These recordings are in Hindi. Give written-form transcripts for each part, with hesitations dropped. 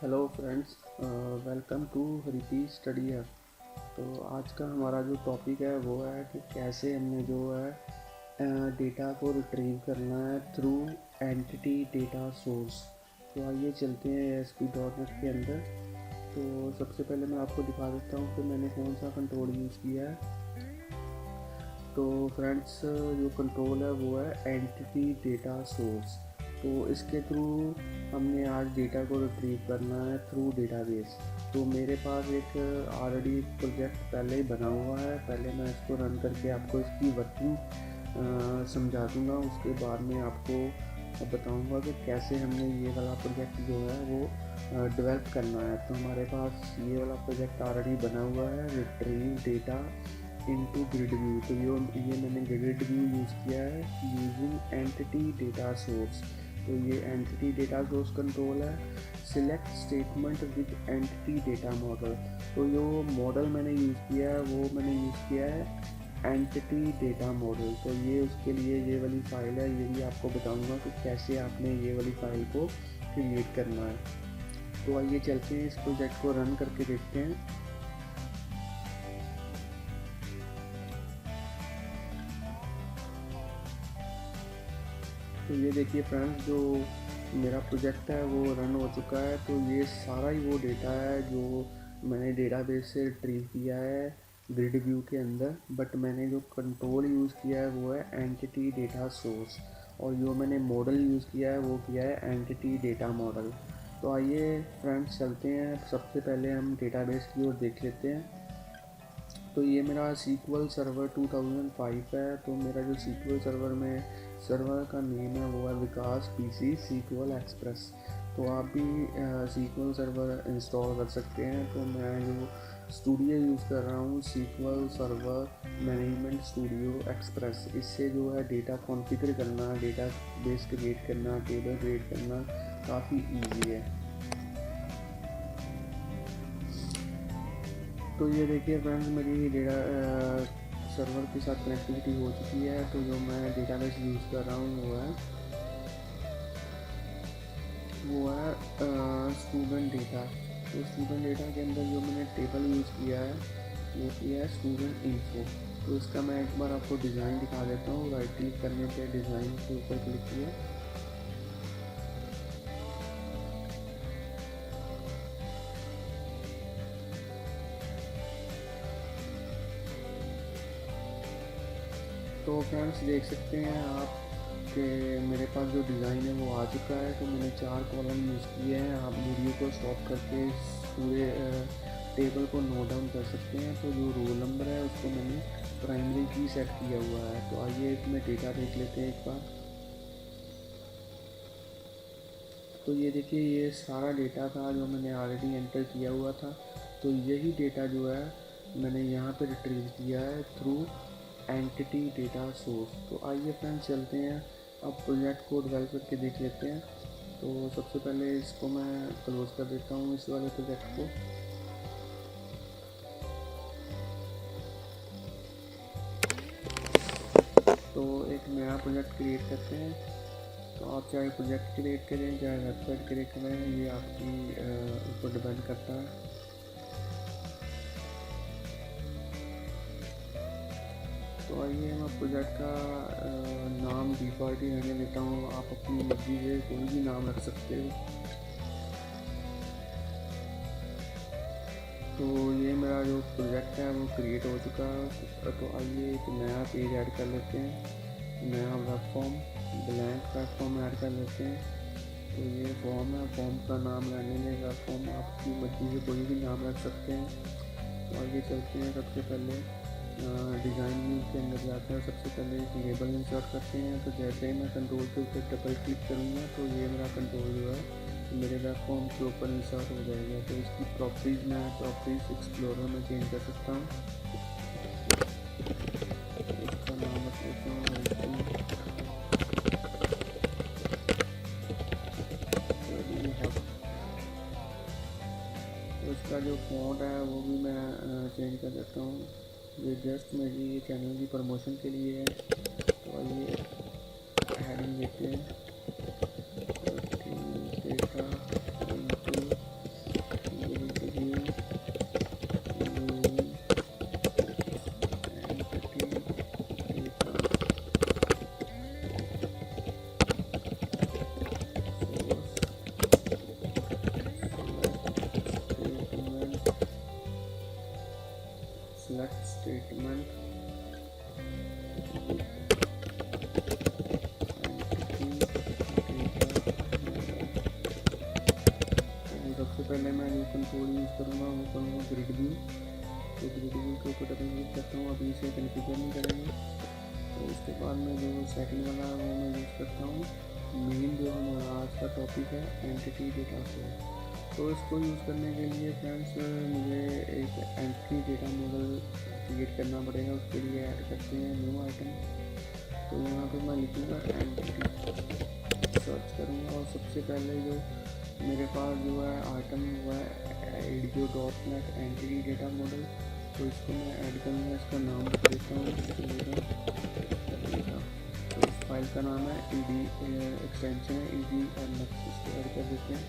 Hello friends, welcome to Hariti study app. तो आज का हमारा जो टॉपिक है वो है कि कैसे हमने जो है डेटा को रिट्रीव करना है थ्रू एंटिटी डेटा सोर्स। तो आइए चलते हैं ASP.NET के अंदर। तो सबसे पहले मैं आपको दिखा देता हूँ कि मैंने कौन सा कंट्रोल यूज़ किया है। तो फ्रेंड्स, जो कंट्रोल है वो है एंटिटी डेटा सोर्स। तो इसके थ्रू हमने आज डेटा को रिट्रीव करना है थ्रू डेटाबेस। तो मेरे पास एक ऑलरेडी प्रोजेक्ट पहले ही बना हुआ है। पहले मैं इसको रन करके आपको इसकी वर्किंग समझा दूँगा। उसके बाद में आपको बताऊँगा कि कैसे हमने ये वाला प्रोजेक्ट जो है वो डेवलप करना है। तो हमारे पास ये वाला प्रोजेक्ट ऑलरेडी बना हुआ है, retrieve data into grid view. तो ये मैंने ग्रिड व्यू यूज़ किया है यूजिंग एंटिटी डेटा सोर्स। तो ये एंटिटी डेटा सोर्स कंट्रोल है। Select statement with entity data model. तो जो मॉडल मैंने यूज़ किया है वो मैंने यूज़ किया है एंटिटी डेटा मॉडल। तो ये उसके लिए ये वाली फ़ाइल है, ये भी आपको बताऊंगा कि कैसे आपने ये वाली फ़ाइल को क्रिएट करना है। तो आइए चलते हैं इस प्रोजेक्ट को रन करके देखते हैं। तो ये देखिए फ्रेंड्स, जो मेरा प्रोजेक्ट है वो रन हो चुका है। तो ये सारा ही वो डेटा है जो मैंने डेटाबेस से रिट्रीव किया है ग्रिड व्यू के अंदर। बट मैंने जो कंट्रोल यूज़ किया है वो है एंटिटी डेटा सोर्स, और जो मैंने मॉडल यूज़ किया है वो किया है एंटिटी डेटा मॉडल। तो आइए फ्रेंड्स चलते हैं। सबसे पहले हम डेटाबेस की ओर देख लेते हैं। तो ये मेरा SQL सर्वर 2005 है। तो मेरा जो SQL सर्वर में सर्वर का नेम है वो है विकास PC SQL एक्सप्रेस। तो आप भी SQL सर्वर इंस्टॉल कर सकते हैं। तो मैं जो स्टूडियो यूज़ कर रहा हूँ SQL server management studio express. इससे जो है डेटा कॉन्फ़िगर करना, डेटा बेस क्रिएट करना, टेबल क्रिएट करना काफ़ी ईजी है। तो ये देखिए फ्रेंड्स, मेरी डेटा सर्वर के साथ कनेक्टिविटी हो चुकी है। तो जो मैं डेटाबेस यूज़ कर रहा हूँ वो है स्टूडेंट डेटा। तो स्टूडेंट डेटा के अंदर जो मैंने टेबल यूज़ किया है वो किया है स्टूडेंट इन्फो। तो इसका मैं एक बार आपको डिज़ाइन दिखा देता हूँ। राइट क्लिक करने पे डिज़ाइन के ऊपर क्लिक किया। तो फ्रेंड्स देख सकते हैं आप कि मेरे पास जो डिज़ाइन है वो आ चुका है। तो मैंने 4 कॉलम यूज़ किए हैं। आप वीडियो को स्टॉप करके पूरे टेबल को नोट डाउन कर सकते हैं। तो जो रोल नंबर है उसको मैंने प्राइमरी की सेट किया हुआ है। तो आइए इसमें डेटा देख लेते हैं एक बार। तो ये देखिए, ये सारा डेटा था जो मैंने ऑलरेडी एंटर किया हुआ था। तो यही डेटा जो है मैंने यहाँ पे रिट्रीव किया है थ्रू एंटिटी डेटा सोर्स। तो आइए फ्रेंड्स चलते हैं, अब प्रोजेक्ट को डेवलप करके देख लेते हैं। तो सबसे पहले इसको मैं क्लोज कर देता हूँ, इस वाले प्रोजेक्ट को। तो एक नया प्रोजेक्ट क्रिएट करते हैं। तो आप चाहे प्रोजेक्ट क्रिएट करें चाहे वेबसाइट क्रिएट करें, ये आपकी ऊपर डिपेंड करता है। तो आइए मैं प्रोजेक्ट का नाम डिफ़ॉल्ट ही रहने देता हूँ। आप अपनी मर्जी से कोई भी नाम रख सकते हो। तो ये मेरा जो प्रोजेक्ट है वो क्रिएट हो चुका है। तो आइए एक नया पेज ऐड कर लेते हैं, नया web form, blank web form add कर लेते हैं। तो ये फॉर्म है, फॉर्म का नाम रहने में वेब फॉर्म, आपकी मर्जी से कोई भी नाम रख सकते हैं। तो आगे चलते हैं। सबसे पहले डिज़ाइन व्यू के अंदर जाते हैं। सबसे पहले एक लेबल इंसर्ट करते हैं। तो जैसे ही मैं कंट्रोल के ऊपर डबल क्लिक करूँगा तो ये मेरा कंट्रोल जो है मेरे वेब फॉर्म के ऊपर इंसर्ट हो जाएगा। तो इसकी प्रॉपर्टीज़ मैं प्रॉपर्टीज़ एक्सप्लोरर में चेंज कर सकता हूँ। इसका नाम रख लेता हूँ तो इसका जो फॉन्ट है वो भी मैं चेंज कर देता हूँ। ये जस्ट मेरी ये चैनल की प्रमोशन के लिए है। तो आइए हेडिंग देते हैं, डेटा इनटू स्टेटमेंट सबसे पहले मैं जो कंट्रोल यूज़ करूँगा वो करूँगा ग्रिड व्यू। तो ग्रिड व्यू के ऊपर डबल क्लिक करता हूँ, अभी इसे कन्फिगर नहीं करेंगे। तो उसके बाद में जो सेकंड वाला है वो मैं यूज़ करता हूँ मेन जो हमारा आज का टॉपिक है एंटिटी डेटा सोर्स। तो इसको यूज़ करने के लिए फ्रेंड्स मुझे एक एंटिटी डेटा मॉडल क्रिएट करना पड़ेगा। उसके लिए ऐड करते हैं न्यू आइटम। तो यहाँ पे मैं लिखूँगा एंटिटी, सर्च करूँगा और सबसे पहले जो मेरे पास जो है आइटम हुआ है ADIO.NET एंटिटी डेटा मॉडल। तो इसको मैं ऐड करूँगा, इसका नाम रख देता हूँ डेटा। तो इस फाइल का नाम है एक्सटेंशन है EDMX, इसको ऐड कर देते हैं।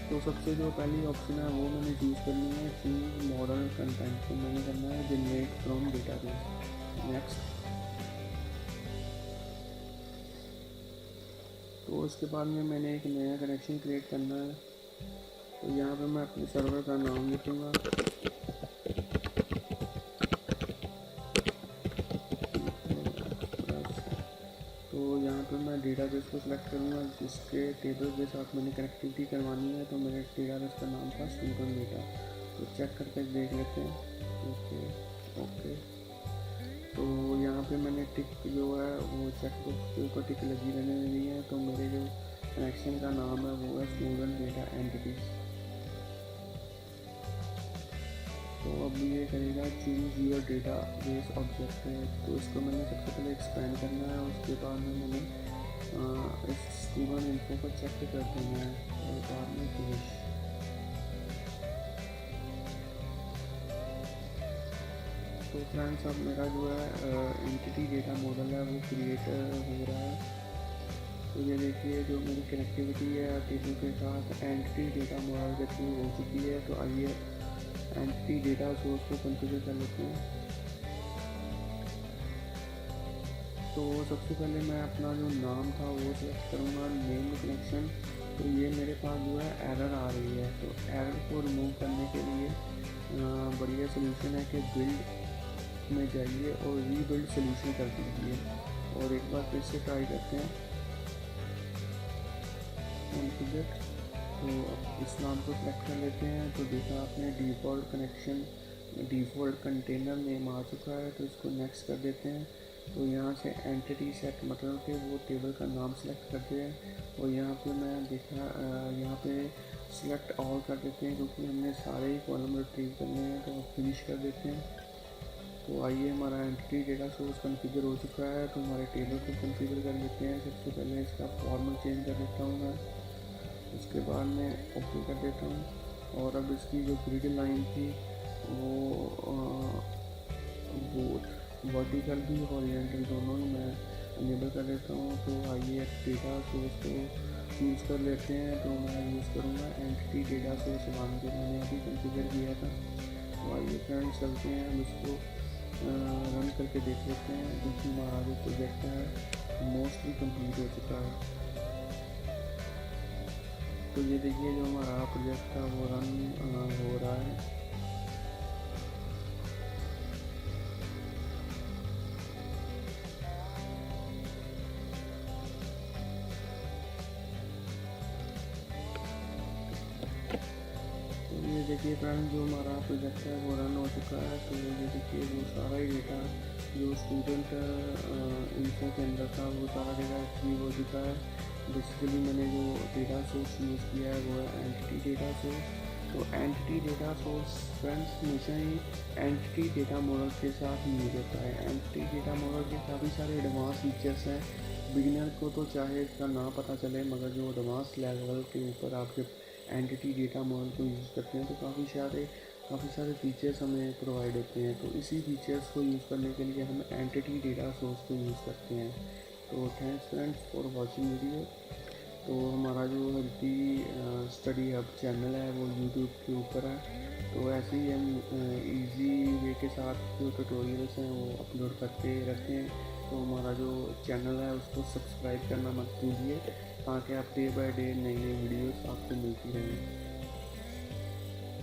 तो सबसे जो पहली ऑप्शन है वो मैंने चूज़ करनी है चूज मॉडल कंटेंट। तो मैंने करना है जनरेट फ्रॉम डेटाबेस। नेक्स्ट। तो उसके बाद में मैंने एक नया कनेक्शन क्रिएट करना है। तो यहाँ पे मैं अपने सर्वर का नाम लिखूँगा, तो यहाँ पे मैं डेटाबेस को सिलेक्ट करूँगा जिसके टेबल के साथ मैंने कनेक्टिविटी करवानी है। तो मेरे डेटाबेस का नाम था स्टूडेंट डेटा। तो चेक करके देख लेते हैं। ओके। तो यहाँ पे मैंने टिक जो है वो चेकबॉक्स के ऊपर टिक लगी रहने दी है। तो मेरे जो कनेक्शन का नाम है वो है स्टूडेंट डेटा एंटिटीज। तो अब ये करेगा choose your data base object है। तो इसको मैंने सबसे पहले एक्सपेंड करना है। उसके बाद में मैंने इस स्टूडेंट इन्फो को चेक कर देना है और बाद में फिनिश। तो फ्रेंड्स अब मेरा जो है एंटिटी डेटा मॉडल है वो क्रिएट हो रहा है। तो ये देखिए जो मेरी कनेक्टिविटी है टेबल के साथ एंटिटी डेटा मॉडल के थ्रू हो चुकी है। तो आइए एंटिटी डेटा सोर्स को कॉन्फ़िगर कर लेते हैं। तो सबसे पहले मैं अपना जो नाम था वो सेलेक्ट करूँगा, नेम कनेक्शन। तो ये मेरे पास जो है एरर आ रही है। तो एरर को रिमूव करने के लिए बढ़िया सोल्यूशन है कि बिल्ड में जाइए और रीबिल्ड सोल्यूशन कर दीजिए। और एक बार फिर से ट्राई करते हैं कॉन्फ़िगर। तो इस नाम को सेलेक्ट कर लेते हैं। तो देखा आपने default connection default container name आ चुका है। तो इसको नेक्स्ट कर देते हैं। तो यहाँ से एंटिटी सेट मतलब कि वो टेबल का नाम सेलेक्ट करते हैं। और यहाँ पे मैं देखा यहाँ पे सिलेक्ट ऑल कर देते हैं क्योंकि हमने सारे ही कॉलम रिट्रीव करने हैं। तो फिनिश कर देते हैं। तो आइए हमारा एंटिटी डेटा सोर्स कॉन्फ़िगर हो चुका है। तो हमारे टेबल को कॉन्फ़िगर कर लेते हैं। सबसे पहले इसका फॉर्मेट चेंज कर देता हूँ मैं। उसके बाद में ओके कर देता हूँ। और अब इसकी जो ग्रिड लाइन थी वो वर्टिकल भी हॉरिजॉन्टल दोनों ही मैं इनेबल कर देता हूँ। तो आइए डेटा सोर्स को यूज़ कर लेते हैं। तो मैं यूज़ करूँगा एंटिटी डेटा सोर्स 1 जो मैंने अभी कॉन्फ़िगर किया था। तो आइए फ्रेंड्स चलते हैं, हम इसको रन करके देख लेते हैं क्योंकि हमारा जो प्रोजेक्ट है मोस्टली कंप्लीट हो चुका है। तो ये देखिए जो हमारा प्रोजेक्ट था वो रन हो रहा है। ये देखिए फ्रेंड्स जो हमारा प्रोजेक्ट है वो रन हो चुका है। तो ये देखिए वो सारा ही डेटा जो स्टूडेंट इन्फो के अंदर था वो सारा डेटा रिट्रीव हो चुका है। बेसिकली मैंने जो डेटा सोर्स यूज़ किया है वो है एंटिटी डेटा सोर्स। तो एंटिटी डेटा सोर्स फ्रेंड्स हमेशा ही एंटिटी डेटा मॉडल के साथ यूज होता है। एंटिटी डेटा मॉडल के काफ़ी सारे एडवांस फीचर्स हैं। बिगिनर को तो चाहे इसका ना पता चले, मगर जो एडवांस लेवल के ऊपर आपके एंटिटी डेटा मॉडल को यूज़ करते हैं तो काफ़ी सारे फीचर्स हमें प्रोवाइड होते हैं। तो इसी फीचर्स को यूज़ करने के लिए हम एंटिटी डेटा सोर्स को यूज़ करते हैं। तो thanks friends for watching video. तो हमारा जो हरिती स्टडी हब चैनल है वो यूट्यूब के ऊपर है। तो ऐसे ही हम इजी वे के साथ जो ट्यूटोरियल्स हैं वो अपलोड करते रहते हैं। तो हमारा जो चैनल है उसको सब्सक्राइब करना मत भूलिए ताकि आप डे बाय डे नई वीडियोस आपको मिलती रहें।